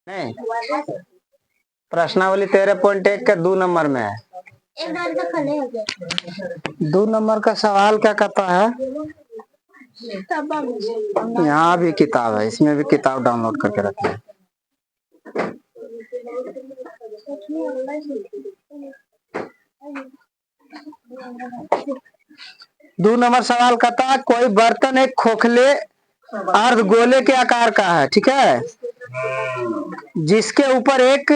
नहीं, प्रश्नावली 13.1 के 2 नंबर में है। 2 नंबर का सवाल क्या कहता है? यहाँ भी किताब है, इसमें भी किताब डाउनलोड करके रखना है। 2 नंबर सवाल कहता है कोई बर्तन एक खोखले अर्धगोले के आकार का है, ठीक है, जिसके ऊपर एक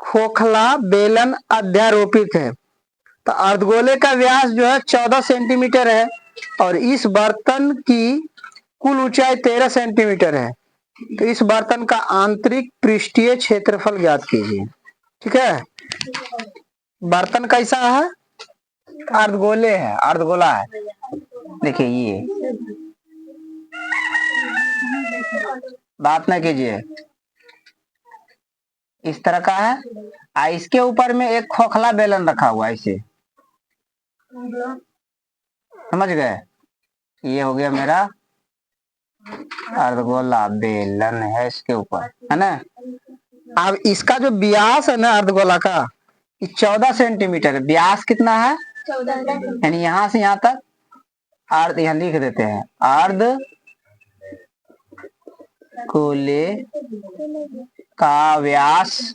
खोखला बेलन अध्यारोपित है। तो अर्धगोले का व्यास जो है 14 सेंटीमीटर है और इस बर्तन की कुल ऊंचाई 13 सेंटीमीटर है। तो इस बर्तन का आंतरिक पृष्ठीय क्षेत्रफल ज्ञात कीजिए। ठीक है, बर्तन कैसा है? अर्धगोले है, अर्धगोला है। देखिए ये बात ना कीजिए, इस तरह का है। इसके ऊपर में एक खोखला बेलन रखा हुआ है, इसे समझ गए? ये हो गया मेरा अर्धगोला बेलन है, इसके ऊपर है ना। अब इसका जो व्यास है ना अर्धगोला का, 14 सेंटीमीटर है। व्यास कितना है? 14, यानी यहां से यहां तक अर्ध, यहां लिख देते हैं अर्ध गोले का व्यास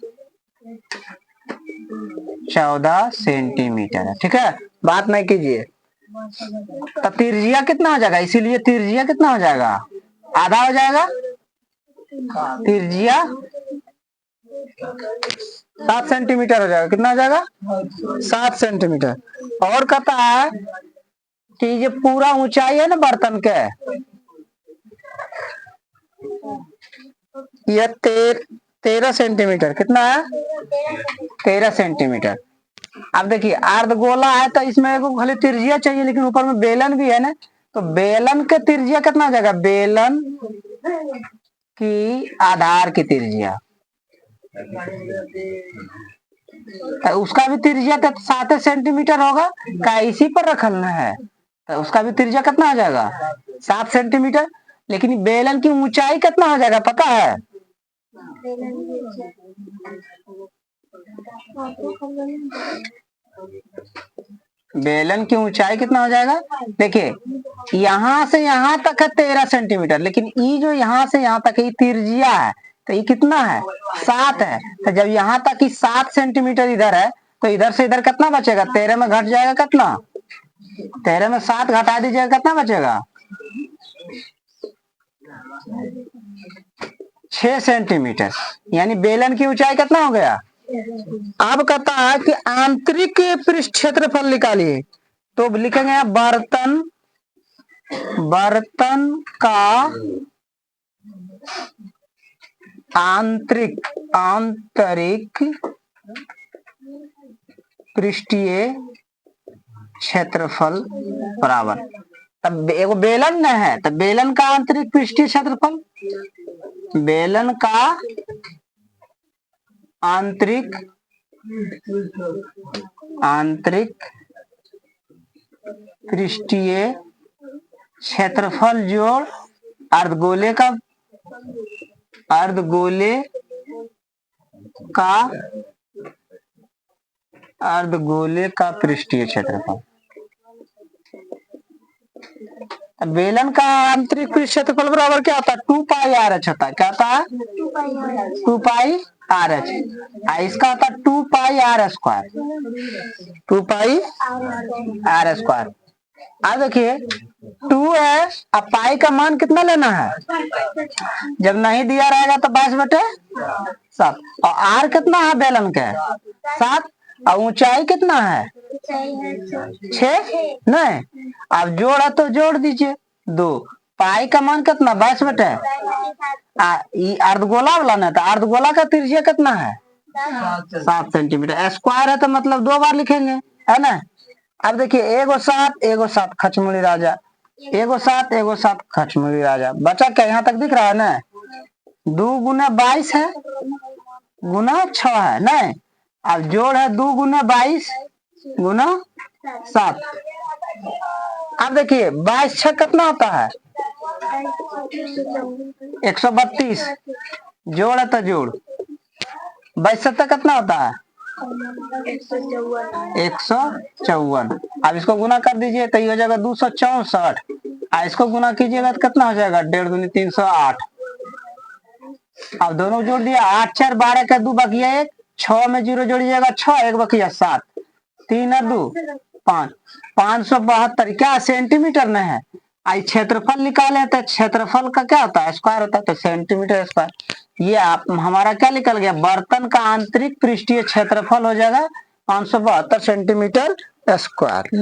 14 सेंटीमीटर है। ठीक है, बात नहीं कीजिए। तो तिर्जिया कितना हो जाएगा? इसीलिए तिर्जिया कितना हो जाएगा? आधा हो जाएगा। तिर्जिया 7 सेंटीमीटर हो जाएगा। कितना हो जाएगा? 7 सेंटीमीटर। और कहता है कि ये पूरा ऊंचाई है ना बर्तन के, ये 13 सेंटीमीटर। कितना है? 13 सेंटीमीटर। अब देखिए अर्धगोला है तो इसमें खाली तिर्जिया चाहिए, लेकिन ऊपर में बेलन भी है ना, तो बेलन के तिर्जिया कितना हो जाएगा? बेलन की आधार की तिर्जिया, तो उसका भी तिर्जिया तो 7 सेंटीमीटर होगा। का इसी पर रखना है तो उसका भी तिर्जिया कितना हो जाएगा? 7 सेंटीमीटर। लेकिन बेलन की ऊंचाई कितना हो जाएगा पता है? बेलन की ऊंचाई कितना हो जाएगा? देखिए यहां से यहां तक है 13 सेंटीमीटर, लेकिन ये जो यहां से यहां तक ये तिर्जिया है, तो ये कितना है? 7 है। तो जब यहां तक 7 सेंटीमीटर इधर है, तो इधर से इधर कितना बचेगा? 13 में घट जाएगा कितना? 13 में 7 घटा दीजिएगा, कितना बचेगा? 6 सेंटीमीटर। यानी बेलन की ऊंचाई कितना हो गया? अब कहता है कि आंतरिक पृष्ठ क्षेत्रफल निकालिए। तो लिखेंगे बर्तन का आंतरिक पृष्ठीय क्षेत्रफल बराबर, तब एगो बेलन न है तो बेलन का आंतरिक पृष्ठीय क्षेत्रफल, बेलन का आंतरिक पृष्ठीय क्षेत्रफल जोड़ अर्धगोले का पृष्ठीय क्षेत्रफल। बेलन का आंतरिक पृष्ठ क्षेत्रफल बराबर क्या होता है? 2 पाई आर एच होता है। क्या होता है? 2 पाई आर एच। इसका होता है 2 pi r square, 2 pi r square. अब देखिए 2 है, अब पाई का मान कितना लेना है? जब नहीं दिया रहेगा तो 22/7। और आर कितना है बेलन के? 7। और ऊंचाई कितना है? 6 नहीं। अब जोड़ा तो जोड़ दीजिए 2। पाई का मान कितना? 22/। अर्धगोला वाला ना, तो अर्धगोला का त्रिज्या कितना है? 7 सेंटीमीटर। स्क्वायर है तो मतलब 2 बार लिखेंगे, है ना। अब देखिए एगो 7 खचमुड़ी राजा, एगो 7 खचमुड़ी राजा। बचा क्या? यहाँ तक दिख रहा है ना? 2 गुना 22 है गुना 6 है ना। अब जोड़ है 2 गुना 22 गुना 7। अब देखिए 22 6 कितना होता है? 132। जोड़ है तो जोड़ 22 कितना होता है? 154। अब इसको गुना कर दीजिए तो ये हो जाएगा 264। इसको गुना कीजिएगा तो कितना हो जाएगा? 1.5 दूनी 308। अब दोनों जोड़ दिया, 8 4 12 का 2 बकिया 1, 6 में 0 जोड़िएगा 6, 1 बकिया 7, 3 और 2 5, 572 क्या सेंटीमीटर में है। आई क्षेत्रफल निकाले तो क्षेत्रफल का क्या होता है? स्क्वायर होता है, तो सेंटीमीटर स्क्वायर। ये आप हमारा क्या निकल गया? बर्तन का आंतरिक पृष्ठीय क्षेत्रफल हो जाएगा 572 सेंटीमीटर स्क्वायर।